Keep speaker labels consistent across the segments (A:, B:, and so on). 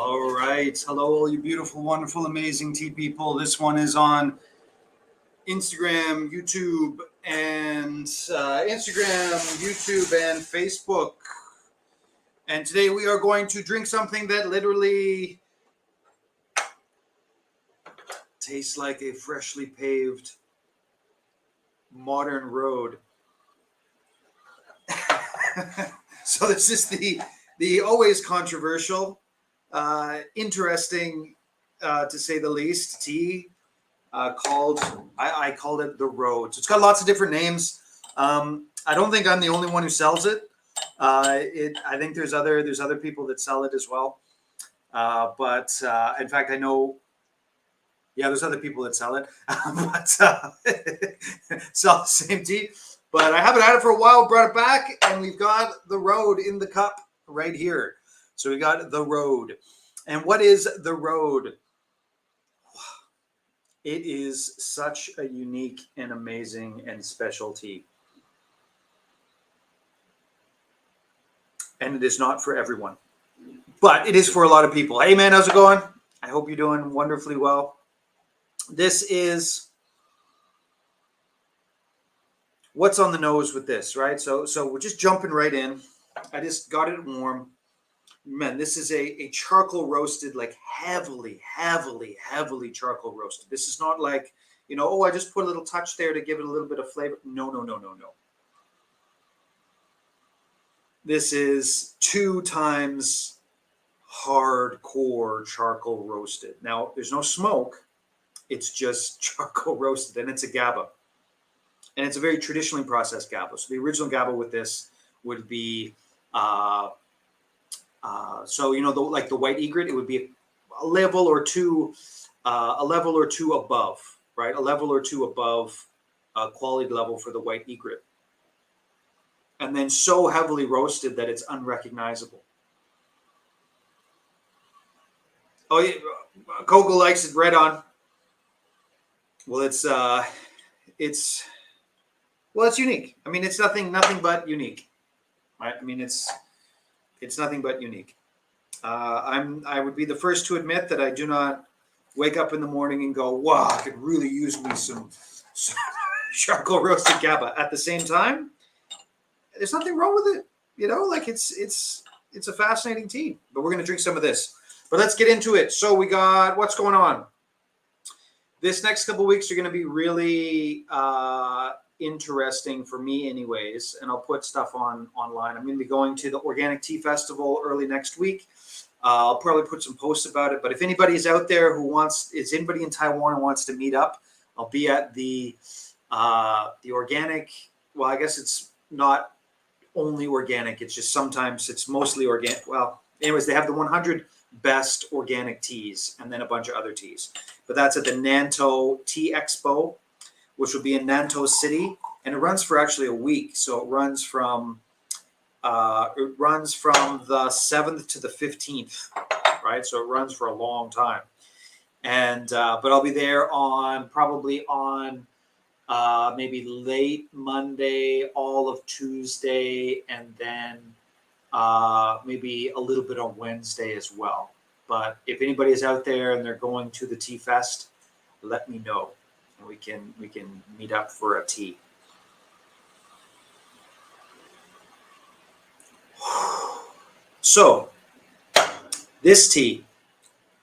A: All right. Hello, all you beautiful, wonderful, amazing tea people. This one is on Instagram, YouTube, and Facebook. And today we are going to drink something that literally tastes like a freshly paved modern road. So this is the always controversial, interesting, to say the least, tea called I called it the Road. So it's got lots of different names. I don't think I'm the only one who sells it. I think there's other people that sell it as well. But in fact, I know. Yeah, there's other people that sell it, but sell the same tea. But I haven't had it for a while. Brought it back, and we've got the Road in the cup right here. So we got the Road, and what is the Road? It is such a unique and amazing and special tea. And it is not for everyone, but it is for a lot of people. Hey man, how's it going? I hope you're doing wonderfully well. This is what's on the nose with this, right? So we're just jumping right in. I just got it warm. Man, this is a charcoal roasted, like heavily charcoal roasted. This is not like, I just put a little touch there to give it a little bit of flavor. No. This is 2 times hardcore charcoal roasted. Now, there's no smoke. It's just charcoal roasted, and it's a GABA. And it's a very traditionally processed GABA. So the original GABA with this would be, like the white egret, it would be a level or two above, right? A level or two above quality level for the white egret. And then so heavily roasted that it's unrecognizable. Oh, yeah, Coco likes it right on. Well, it's unique. I mean, it's nothing but unique, right? I mean, it's nothing but unique. I would be the first to admit that I do not wake up in the morning and go, wow, I could really use me some charcoal roasted GABA. At the same time, there's nothing wrong with it. Like it's a fascinating tea. But we're going to drink some of this. But let's get into it. So we got, what's going on? This next couple of weeks are going to be really interesting for me anyways, and I'll put stuff online. I'm going to be going to the Organic Tea Festival early next week. I'll probably put some posts about it, but if anybody is out there is anybody in Taiwan who wants to meet up, I'll be at the organic, well, I guess it's not only organic, it's just sometimes it's mostly organic. Well, anyways, they have the 100 best organic teas and then a bunch of other teas, but that's at the Nantou Tea Expo, which will be in Nantou City, and it runs for actually a week. So it runs from the 7th to the 15th, right? So it runs for a long time, and but I'll be there probably on maybe late Monday, all of Tuesday, and then maybe a little bit on Wednesday as well. But if anybody is out there and they're going to the Tea Fest, let me know. We can meet up for a tea. So this tea,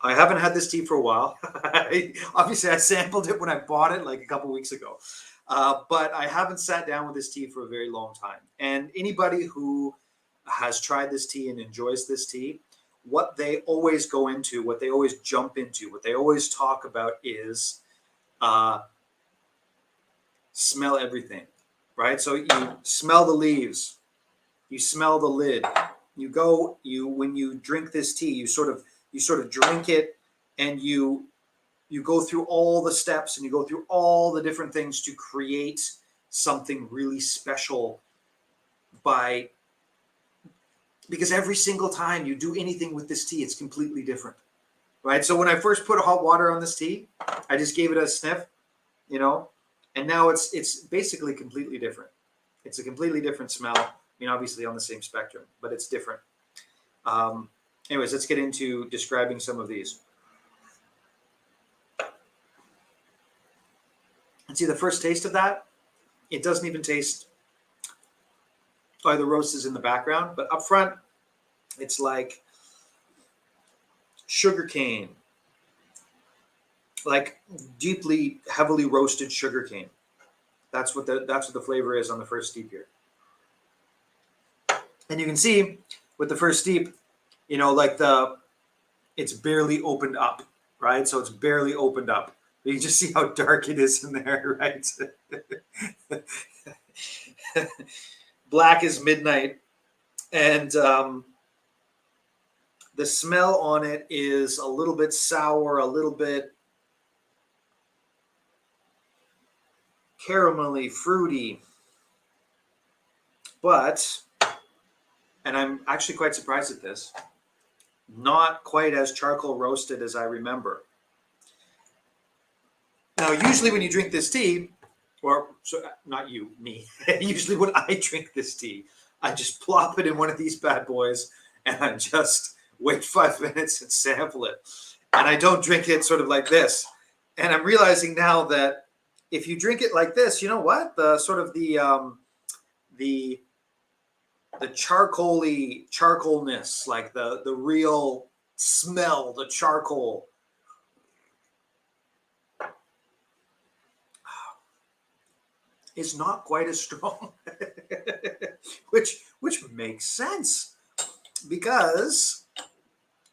A: I haven't had this tea for a while. Obviously, I sampled it when I bought it like a couple weeks ago, but I haven't sat down with this tea for a very long time. And anybody who has tried this tea and enjoys this tea, what they always go into, what they always jump into, what they always talk about is smell everything, right? So you smell the leaves, you smell the lid, when you drink this tea, you sort of drink it, and you go through all the steps and you go through all the different things to create something really special because every single time you do anything with this tea, it's completely different, right? So when I first put hot water on this tea, I just gave it a sniff, and now it's basically completely different. It's a completely different smell. I mean, obviously on the same spectrum, but it's different. Anyways, let's get into describing some of these. And see, the first taste of that, it doesn't even taste like the roast is in the background, but up front, it's like sugarcane, like deeply, heavily roasted sugarcane. That's what the flavor is on the first steep here. And you can see with the first steep, like it's barely opened up, right? So it's barely opened up. You can just see how dark it is in there, right? Black as midnight. And the smell on it is a little bit sour, a little bit caramelly, fruity. But, and I'm actually quite surprised at this, not quite as charcoal roasted as I remember. Now, usually when you drink this tea, or so not you, me, usually when I drink this tea, I just plop it in one of these bad boys and I just wait 5 minutes and sample it. And I don't drink it sort of like this. And I'm realizing now that if you drink it like this, you know what? The sort of the charcoalness, like the real smell, the charcoal, is not quite as strong, which makes sense because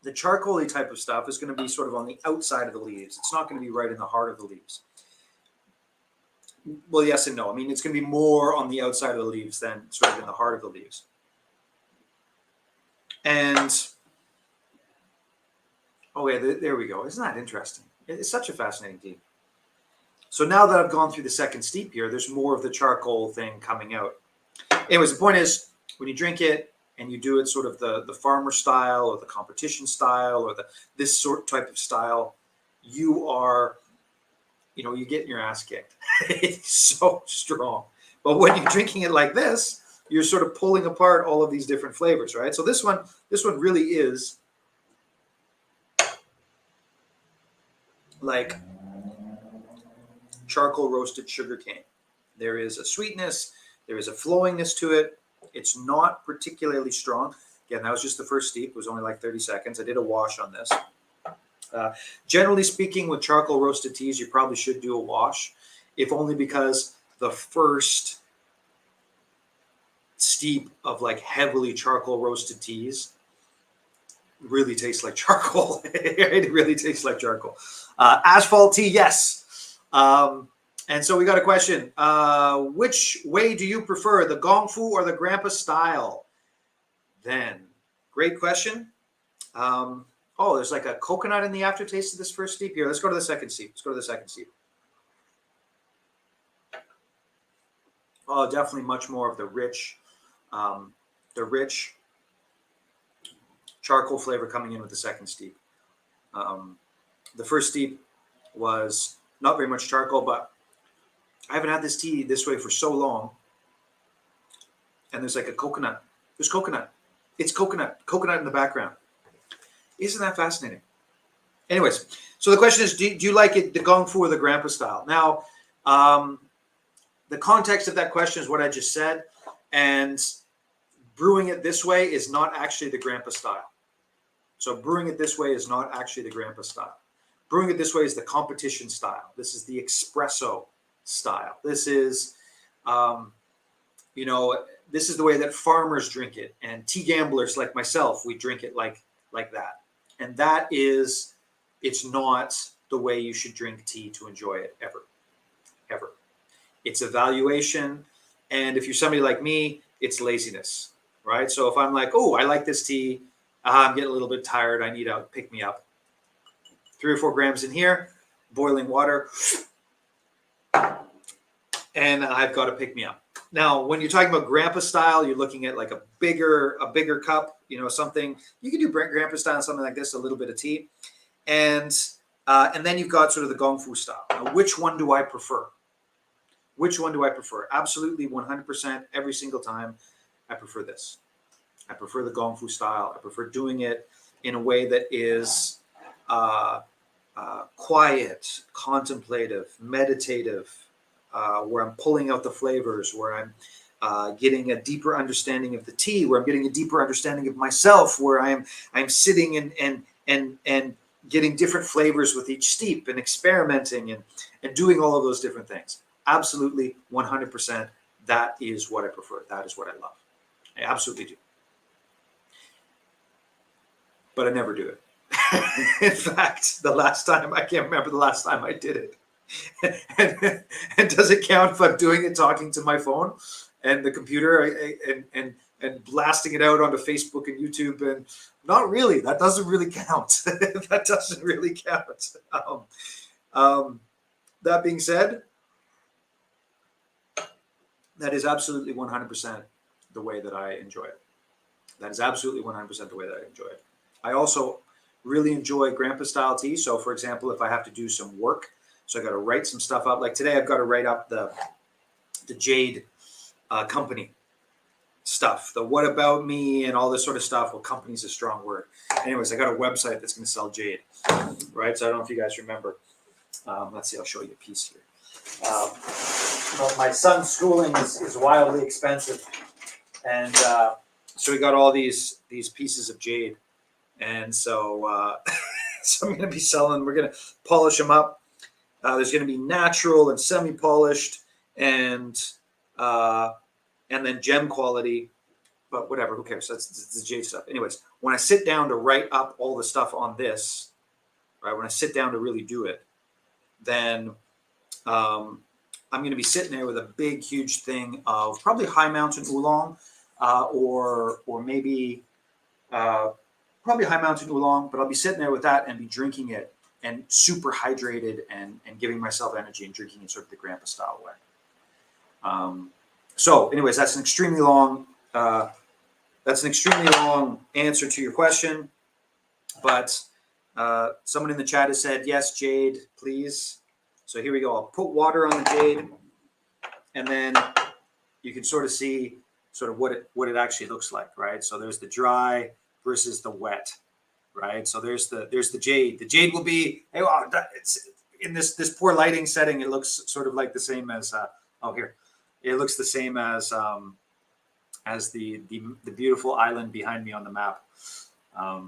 A: the charcoaly type of stuff is going to be sort of on the outside of the leaves. It's not going to be right in the heart of the leaves. Well, yes and no. I mean, it's going to be more on the outside of the leaves than sort of in the heart of the leaves. And okay, there we go. Isn't that interesting? It's such a fascinating tea. So now that I've gone through the second steep here, there's more of the charcoal thing coming out. Anyways, the point is, when you drink it and you do it sort of the farmer style or the competition style or this sort type of style, you are, you're getting your ass kicked. It's so strong. But when you're drinking it like this, you're sort of pulling apart all of these different flavors, right? So this one really is like charcoal roasted sugarcane. There is a sweetness, there is a flowingness to it. It's not particularly strong. Again, that was just the first steep. It was only like 30 seconds. I did a wash on this. Generally speaking, with charcoal roasted teas, you probably should do a wash, if only because the first steep of like heavily charcoal roasted teas really tastes like charcoal. It really tastes like charcoal. Asphalt tea, yes. And so we got a question. Which way do you prefer, the Gong Fu or the Grandpa style? Then, great question. There's like a coconut in the aftertaste of this first steep here. Let's go to the second steep. Oh, definitely much more of the rich charcoal flavor coming in with the second steep. The first steep was not very much charcoal, but I haven't had this tea this way for so long. And there's like a coconut. There's coconut. It's coconut in the background. Isn't that fascinating? Anyways, so the question is, do you like it, the Gong Fu or the Grandpa style? Now, the context of that question is what I just said. And brewing it this way is not actually the Grandpa style. So brewing it this way is not actually the Grandpa style. Brewing it this way is the competition style. This is the espresso style. This is, this is the way that farmers drink it, and tea gamblers like myself, we drink it like that. And that is, it's not the way you should drink tea to enjoy it ever. It's evaluation, and if you're somebody like me, it's laziness, right? So if I'm like, oh, I like this tea, I'm getting a little bit tired, I need a pick me up. 3 or 4 grams in here, boiling water, and I've got to pick me up. Now, when you're talking about Grandpa style, you're looking at like a bigger cup, something. You can do Grandpa style, something like this, a little bit of tea, and then you've got sort of the Gong Fu style. Now, which one do I prefer? Absolutely, 100%, every single time, I prefer this. I prefer the Gong Fu style. I prefer doing it in a way that is quiet, contemplative, meditative, where I'm pulling out the flavors, where I'm getting a deeper understanding of the tea, where I'm getting a deeper understanding of myself, where I'm sitting and getting different flavors with each steep and experimenting and doing all of those different things. Absolutely, 100%. That is what I prefer. That is what I love. I absolutely do. But I never do it. In fact, the last time, I can't remember the last time I did it. And does it count if I'm doing it talking to my phone and the computer and blasting it out onto Facebook and YouTube? And not really. That doesn't really count. That doesn't really count. That being said, that is absolutely 100% the way that I enjoy it. That is absolutely 100% the way that I enjoy it. I also really enjoy grandpa style tea. So for example, if I have to do some work, so I got to write some stuff up. Like today, I've got to write up the Jade company stuff, the what about me and all this sort of stuff. Well, company's a strong word. Anyways, I got a website that's going to sell jade, right? So I don't know if you guys remember. Let's see, I'll show you a piece here. Well, my son's schooling is wildly expensive. And so we got all these pieces of jade. And so, so I'm going to be selling, we're going to polish them up. There's going to be natural and semi-polished and then gem quality, but whatever, who cares? That's the jade stuff. Anyways, when I sit down to write up all the stuff on this, right, when I sit down to really do it, then I'm going to be sitting there with a big, huge thing of probably High Mountain Oolong, or maybe probably High Mountain Oolong, but I'll be sitting there with that and be drinking it and super hydrated and giving myself energy and drinking it sort of the grandpa style way. So anyways, that's an extremely long answer to your question, but someone in the chat has said, yes, jade, please. So here we go. I'll put water on the jade, and then you can sort of see sort of what it actually looks like, right? So there's the dry versus the wet, right? So there's the jade. The jade will be, hey, wow, it's in this poor lighting setting. It looks sort of like the same as here. It looks the same as the beautiful island behind me on the map. But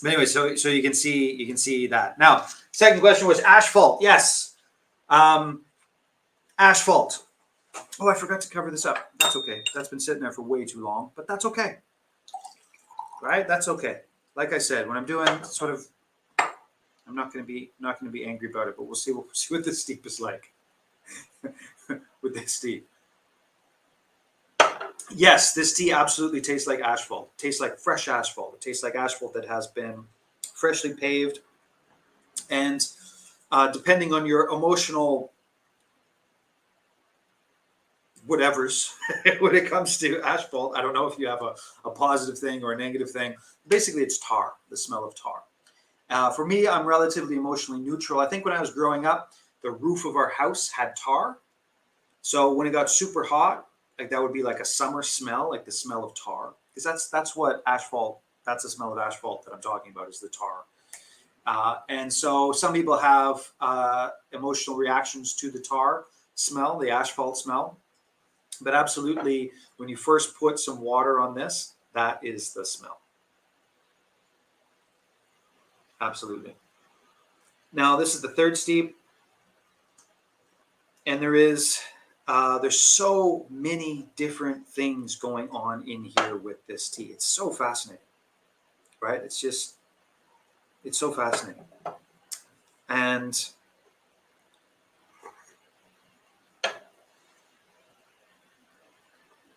A: anyway, so you can see that. Now, second question was asphalt. Yes. Asphalt. Oh, I forgot to cover this up. That's okay. That's been sitting there for way too long, but that's okay. Right? That's okay. Like I said, when I'm doing sort of, I'm not going to be angry about it, but we'll see what this steep is like with this steep. Yes, this tea absolutely tastes like asphalt. It tastes like fresh asphalt. It tastes like asphalt that has been freshly paved. And depending on your emotional whatevers when it comes to asphalt, I don't know if you have a positive thing or a negative thing. Basically, it's tar, the smell of tar. For me, I'm relatively emotionally neutral. I think when I was growing up, the roof of our house had tar. So when it got super hot, like that would be like a summer smell, like the smell of tar. Because that's what asphalt, that's the smell of asphalt that I'm talking about, is the tar. And so some people have emotional reactions to the tar smell, the asphalt smell. But absolutely, when you first put some water on this, that is the smell. Absolutely. Now, this is the third steep. And there's so many different things going on in here with this tea. It's so fascinating, right? It's so fascinating. And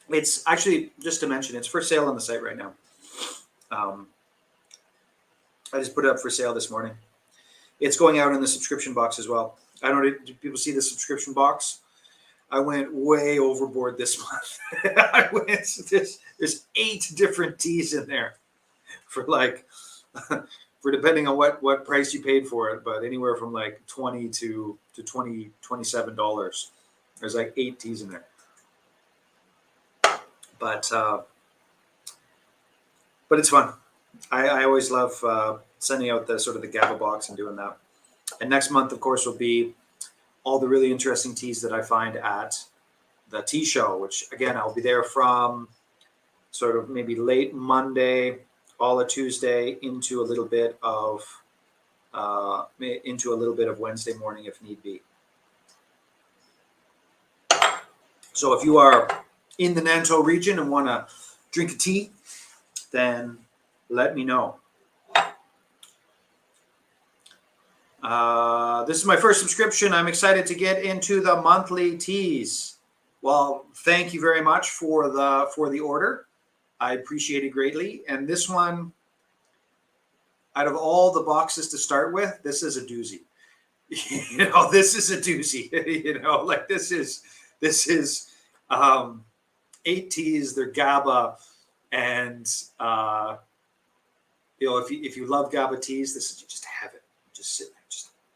A: it's actually, just to mention, it's for sale on the site right now. I just put it up for sale this morning. It's going out in the subscription box as well. I don't know, do people see the subscription box? I went way overboard this month. There's 8 different teas in there for for depending on what price you paid for it, but anywhere from like $20 to $27. There's like 8 teas in there. But it's fun. I always love sending out the sort of the GABA box and doing that. And next month, of course, will be all the really interesting teas that I find at the tea show, which again, I'll be there from sort of maybe late Monday, all of Tuesday into a little bit of Wednesday morning if need be. So if you are in the Nantou region and want to drink a tea, then let me know. This is my first subscription. I'm excited to get into the monthly teas. Well, thank you very much for the order. I appreciate it greatly. And this one, out of all the boxes to start with, this is a doozy. This is a doozy. Like this is 8 teas. They're GABA, and if you love GABA teas, this is just heaven. Just sit there,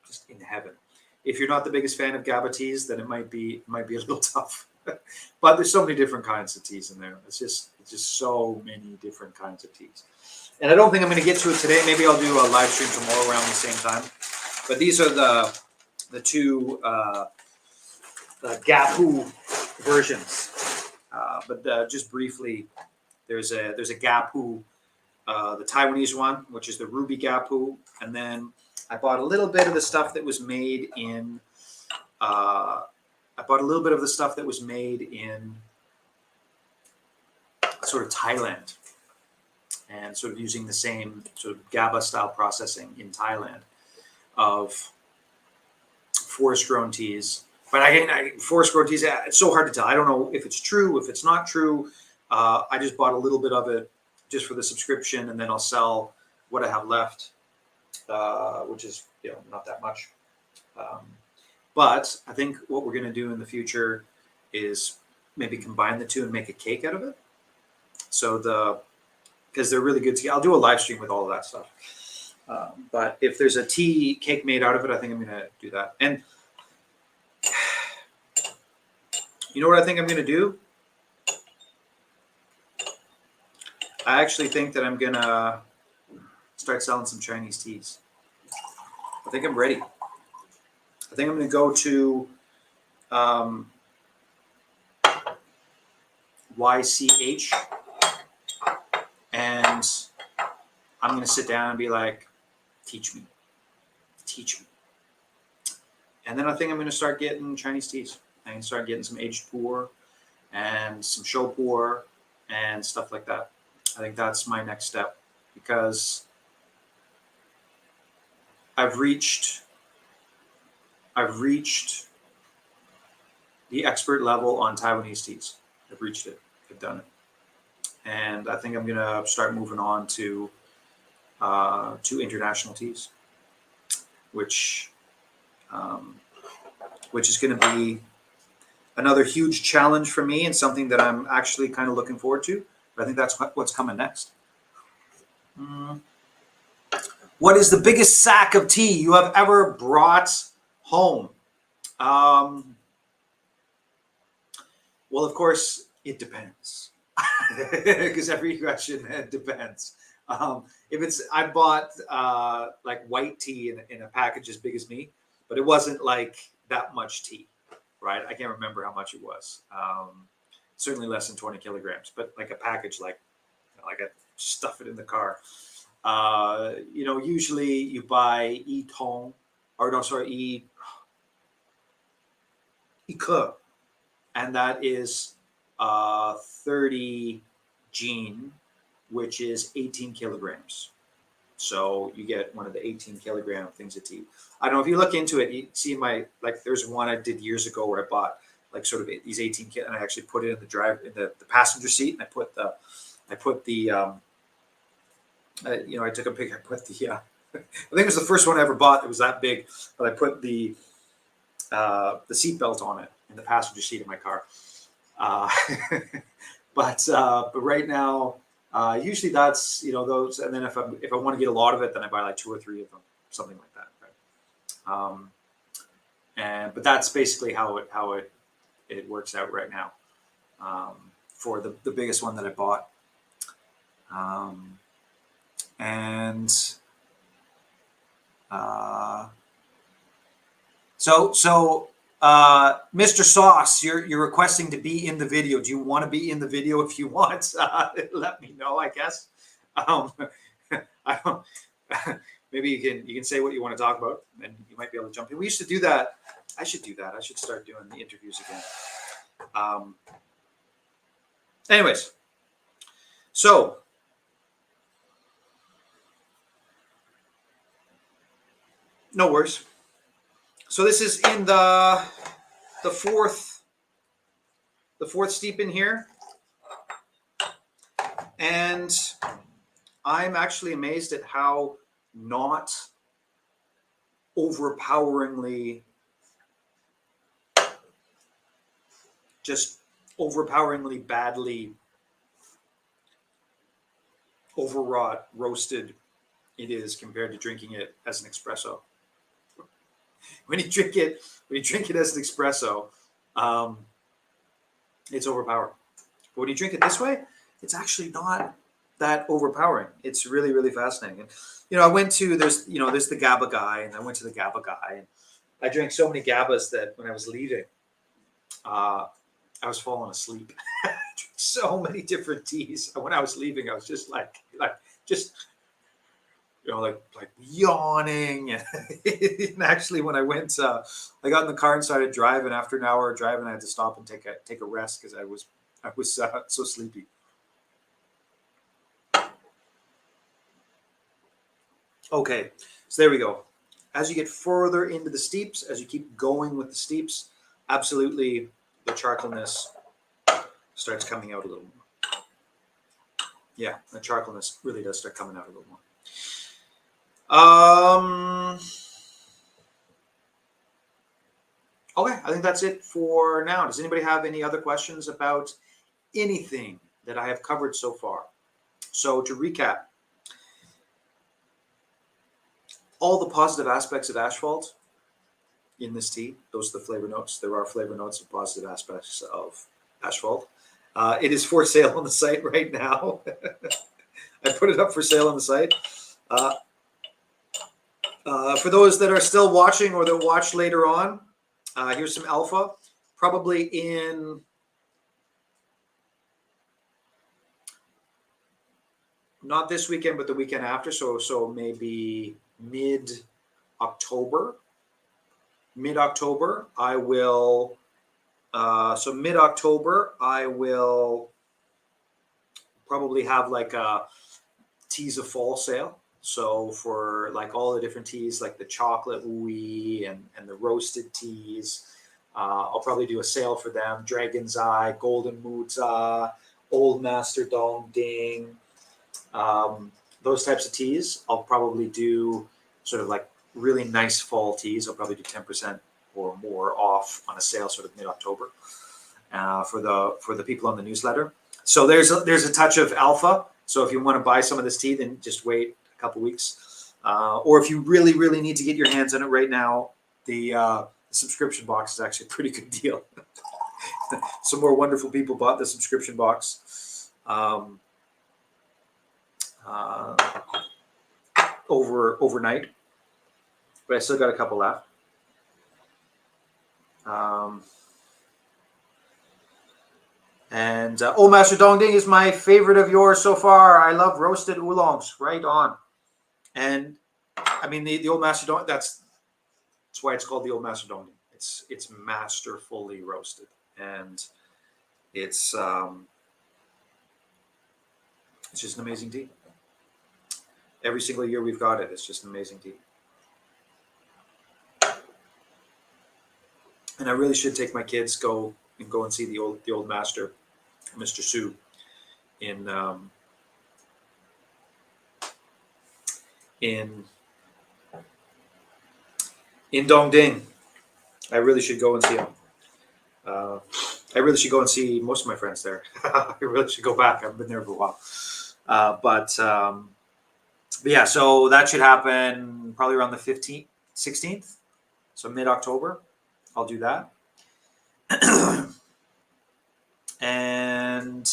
A: just in heaven. If you're not the biggest fan of GABA teas, then it might be a little tough. But there's so many different kinds of teas in there. It's just so many different kinds of teas. And I don't think I'm going to get to it today. Maybe I'll do a live stream tomorrow around the same time. But these are the two Gapu versions. But just briefly, there's a Gapu, the Taiwanese one, which is the Ruby Gapu, and then I bought a little bit of the stuff that was made in. Sort of Thailand, and sort of using the same sort of GABA style processing in Thailand of forest grown teas. But forest grown teas, it's so hard to tell. I don't know if it's true, if it's not true. I just bought a little bit of it just for the subscription, and then I'll sell what I have left, which is not that much. But I think what we're going to do in the future is maybe combine the two and make a cake out of it. So because they're really good tea. I'll do a live stream with all of that stuff. But if there's a tea cake made out of it, I think I'm going to do that. And you know what I think I'm going to do? I actually think that I'm going to start selling some Chinese teas. I think I'm ready. I think I'm going to go to YCH, and I'm going to sit down and be like, teach me. And then I think I'm going to start getting Chinese teas. I'm going to start getting some aged pour and some show pour and stuff like that. I think that's my next step, because I've reached the expert level on Taiwanese teas. I've reached it. I've done it. And I think I'm going to start moving on to international teas, which is going to be another huge challenge for me, and something that I'm actually kind of looking forward to. But I think that's what's coming next. What is the biggest sack of tea you have ever brought home? Well, of course, it depends. Because every question depends. I bought like white tea in a package as big as me, but it wasn't like that much tea, right? I can't remember how much it was. Certainly less than 20 kilograms, but like a package, like I stuff it in the car. Usually you buy Ike, and that is 30 gene, which is 18 kilograms. So you get one of the 18 kilogram things of tea. I don't know if you look into it, you see there's one I did years ago where I bought like sort of these 18 and I actually put it in the passenger seat, and I took a pic. I put the I think it was the first one I ever bought that was that big, but I put the seatbelt on it in the passenger seat of my car. But right now, usually that's those, and then if I want to get a lot of it, then I buy like 2 or 3 of them, something like that. Right? But that's basically how it works out right now for the biggest one that I bought. And so Mr. Sauce, you're requesting to be in the video. Do you want to be in the video? If you want, let me know, I guess. I don't, maybe you can say what you want to talk about, and you might be able to jump in. We used to do that. I should do that. I should start doing the interviews again. Anyways, so no worries. So this is in the fourth steep in here, and I'm actually amazed at how not overpoweringly badly overwrought roasted it is compared to drinking it as an espresso. When you drink it as an espresso, it's overpowering. But when you drink it this way, it's actually not that overpowering. It's really, really fascinating. And I went to there's the GABA guy, and I went to the GABA guy, and I drank so many GABAs that when I was leaving, I was falling asleep. So many different teas. When I was leaving, I was just like yawning. And actually, when I went, I got in the car and started driving. After an hour of driving, I had to stop and take a rest because I was so sleepy. Okay, so there we go. As you get further into the steeps, as you keep going with the steeps, absolutely the charcoalness starts coming out a little more. Yeah, the charcoalness really does start coming out a little more. Okay, I think that's it for now. Does anybody have any other questions about anything that I have covered so far? So to recap, all the positive aspects of Asphalt in this tea, those are the flavor notes. There are flavor notes and positive aspects of Asphalt. It is for sale on the site right now. I put it up for sale on the site. For those that are still watching or that watch later on, here's some alpha. Probably in not this weekend, but the weekend after. So maybe mid-October. Mid-October, I will. So mid-October, I will probably have like a teas of fall sale. So for like all the different teas, like the chocolate ooey and the roasted teas, I'll probably do a sale for them. Dragon's Eye, Golden Moodza, Old Master Dong Ding, those types of teas. I'll probably do sort of like really nice fall teas. I'll probably do 10% or more off on a sale sort of mid-October for the people on the newsletter. So there's a touch of alpha. So if you want to buy some of this tea, then just wait a couple weeks. Or if you really, really need to get your hands on it right now, the subscription box is actually a pretty good deal. Some more wonderful people bought the subscription box overnight, but I still got a couple left. And Old Master Dong Ding is my favorite of yours so far. I love roasted oolongs. Right on. And I mean the Old Master Dong. That's why it's called the Old Master Dong Ding. It's masterfully roasted, and it's just an amazing tea. Every single year we've got it. It's just an amazing tea. And I really should take my kids go and see the old master, Mr. Su, in Dongding. I really should go and see him. I really should go and see most of my friends there. I really should go back. I haven't been there for a while. But yeah, so that should happen probably around the 15th, 16th. So mid-October, I'll do that. And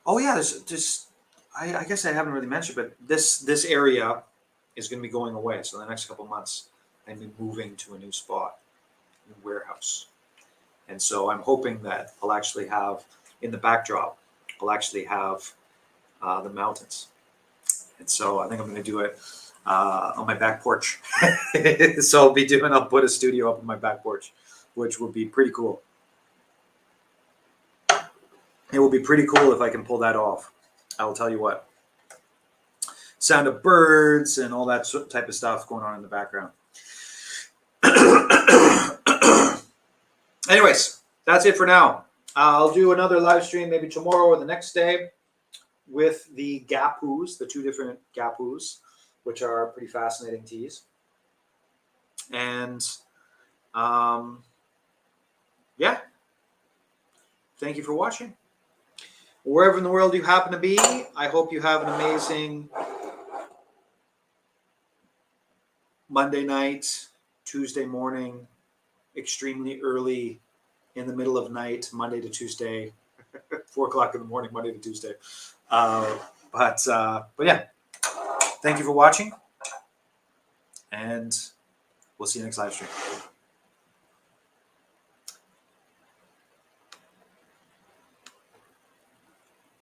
A: oh yeah, there's I guess I haven't really mentioned, but this area is going to be going away. So the next couple of months, I'm be moving to a new spot, new warehouse, and so I'm hoping that I'll actually have in the backdrop, I'll actually have the mountains, and so I think I'm going to do it on my back porch. So I'll put a studio up on my back porch, which would be pretty cool. It will be pretty cool if I can pull that off. I will tell you what. Sound of birds and all that type of stuff going on in the background. Anyways, that's it for now. I'll do another live stream maybe tomorrow or the next day with the Gapoos, the two different Gapoos, which are pretty fascinating teas. And yeah, thank you for watching. Wherever in the world you happen to be, I hope you have an amazing Monday night, Tuesday morning, extremely early in the middle of night, Monday to Tuesday, 4 o'clock in the morning, Monday to Tuesday. But yeah, thank you for watching, and we'll see you next live stream.